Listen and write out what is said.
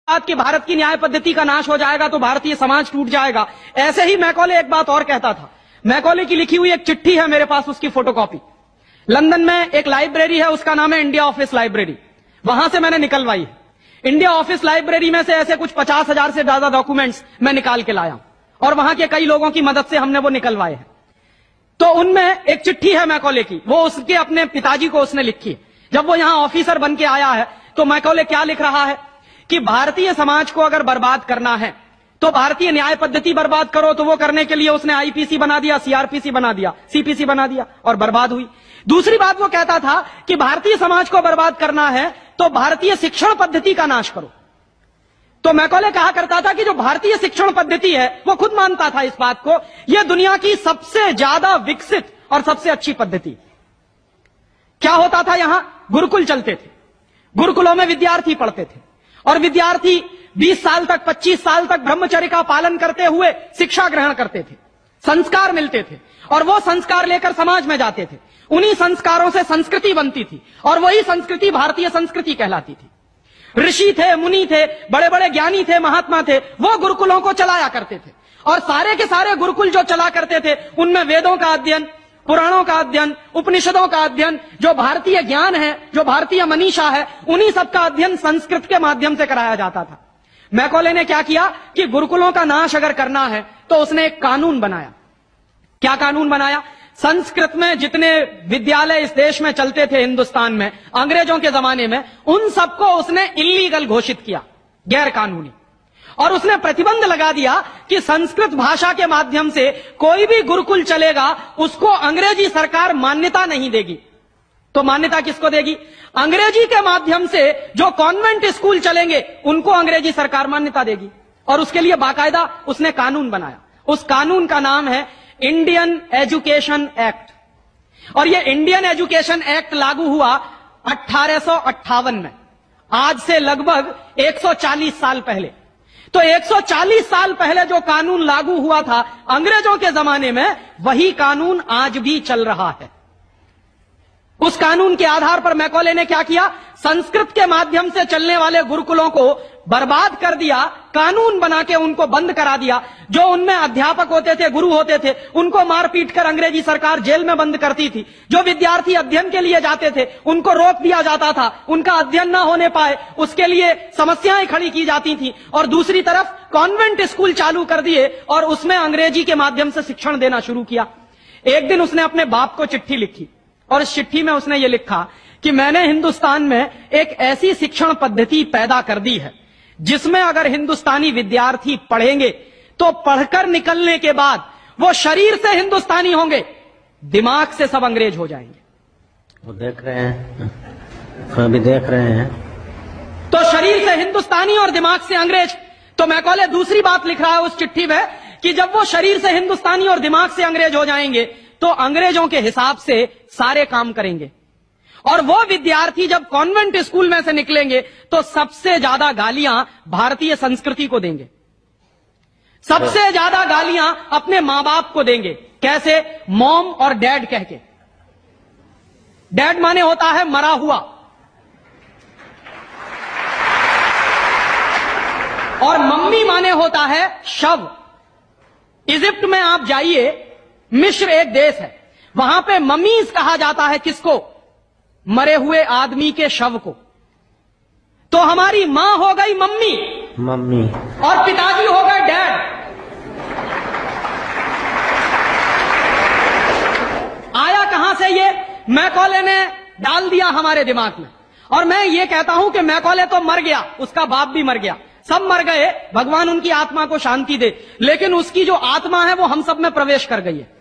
बात कि भारत की न्याय पद्धति का नाश हो जाएगा तो भारतीय समाज टूट जाएगा, ऐसे ही मैकॉले एक बात और कहता था। मैकॉले की लिखी हुई एक चिट्ठी है मेरे पास, उसकी फोटोकॉपी। लंदन में एक लाइब्रेरी है, उसका नाम है इंडिया ऑफिस लाइब्रेरी, वहां से मैंने निकलवाई है। इंडिया ऑफिस लाइब्रेरी में से ऐसे कुछ 50,000 से ज्यादा डॉक्यूमेंट्स मैं निकाल के लाया और वहां के कई लोगों की मदद से हमने वो निकलवाए हैं। तो उनमें एक चिट्ठी है मैकॉले की, वो उसके अपने पिताजी को उसने लिखी है। जब वो यहां ऑफिसर बन के आया है तो मैकॉले क्या लिख रहा है कि भारतीय समाज को अगर बर्बाद करना है तो भारतीय न्याय पद्धति बर्बाद करो। तो वो करने के लिए उसने आईपीसी बना दिया, सीआरपीसी बना दिया, सीपीसी बना दिया और बर्बाद हुई। दूसरी बात वो कहता था कि भारतीय समाज को बर्बाद करना है तो भारतीय शिक्षण पद्धति का नाश करो। तो मैकॉले कहा करता था कि जो भारतीय शिक्षण पद्धति है, वो खुद मानता था इस बात को, यह दुनिया की सबसे ज्यादा विकसित और सबसे अच्छी पद्धति। क्या होता था, यहां गुरुकुल चलते थे, गुरुकुलों में विद्यार्थी पढ़ते थे और विद्यार्थी 20 साल तक, 25 साल तक ब्रह्मचर्य का पालन करते हुए शिक्षा ग्रहण करते थे, संस्कार मिलते थे और वो संस्कार लेकर समाज में जाते थे। उन्हीं संस्कारों से संस्कृति बनती थी और वही संस्कृति भारतीय संस्कृति कहलाती थी। ऋषि थे, मुनि थे, बड़े बड़े ज्ञानी थे, महात्मा थे, वो गुरुकुलों को चलाया करते थे और सारे के सारे गुरुकुल जो चला करते थे उनमें वेदों का अध्ययन, पुराणों का अध्ययन, उपनिषदों का अध्ययन, जो भारतीय ज्ञान है, जो भारतीय मनीषा है, उन्हीं सबका अध्ययन संस्कृत के माध्यम से कराया जाता था। मैकॉले ने क्या किया कि गुरुकुलों का नाश अगर करना है तो उसने एक कानून बनाया। क्या कानून बनाया? संस्कृत में जितने विद्यालय इस देश में चलते थे, हिंदुस्तान में अंग्रेजों के जमाने में, उन सबको उसने इल्लीगल घोषित किया, गैर कानूनी। और उसने प्रतिबंध लगा दिया कि संस्कृत भाषा के माध्यम से कोई भी गुरुकुल चलेगा उसको अंग्रेजी सरकार मान्यता नहीं देगी। तो मान्यता किसको देगी? अंग्रेजी के माध्यम से जो कॉन्वेंट स्कूल चलेंगे उनको अंग्रेजी सरकार मान्यता देगी। और उसके लिए बाकायदा उसने कानून बनाया। उस कानून का नाम है इंडियन एजुकेशन एक्ट। और यह इंडियन एजुकेशन एक्ट लागू हुआ 1858 में, आज से लगभग 140 साल पहले। तो 140 साल पहले जो कानून लागू हुआ था अंग्रेजों के जमाने में, वही कानून आज भी चल रहा है। उस कानून के आधार पर मैकॉले ने क्या किया? संस्कृत के माध्यम से चलने वाले गुरुकुलों को बर्बाद कर दिया, कानून बना के उनको बंद करा दिया। जो उनमें अध्यापक होते थे, गुरु होते थे, उनको मार पीट कर अंग्रेजी सरकार जेल में बंद करती थी। जो विद्यार्थी अध्ययन के लिए जाते थे उनको रोक दिया जाता था, उनका अध्ययन ना होने पाए उसके लिए समस्याएं खड़ी की जाती थी। और दूसरी तरफ कॉन्वेंट स्कूल चालू कर दिए और उसमें अंग्रेजी के माध्यम से शिक्षण देना शुरू किया। एक दिन उसने अपने बाप को चिट्ठी लिखी और इस चिट्ठी में उसने ये लिखा कि मैंने हिंदुस्तान में एक ऐसी शिक्षण पद्धति पैदा कर दी है जिसमें अगर हिंदुस्तानी विद्यार्थी पढ़ेंगे तो पढ़कर निकलने के बाद वो शरीर से हिंदुस्तानी होंगे, दिमाग से सब अंग्रेज हो जाएंगे। वो देख रहे हैं, अभी देख रहे हैं। तो शरीर से हिंदुस्तानी और दिमाग से अंग्रेज। तो मैकॉले दूसरी बात लिख रहा है उस चिट्ठी में कि जब वो शरीर से हिंदुस्तानी और दिमाग से अंग्रेज हो जाएंगे तो अंग्रेजों के हिसाब से सारे काम करेंगे। और वो विद्यार्थी जब कॉन्वेंट स्कूल में से निकलेंगे तो सबसे ज्यादा गालियां भारतीय संस्कृति को देंगे, सबसे ज्यादा गालियां अपने मां बाप को देंगे। कैसे? मॉम और डैड कह के। डैड माने होता है मरा हुआ और मम्मी माने होता है शव। इजिप्ट में आप जाइए, मिस्र एक देश है, वहां पे ममीज कहा जाता है किसको? मरे हुए आदमी के शव को। तो हमारी मां हो गई मम्मी और पिताजी हो गए डैड। आया कहां से ये? मैकॉले ने डाल दिया हमारे दिमाग में। और मैं ये कहता हूं कि मैकॉले तो मर गया, उसका बाप भी मर गया, सब मर गए, भगवान उनकी आत्मा को शांति दे, लेकिन उसकी जो आत्मा है वो हम सब में प्रवेश कर गई है।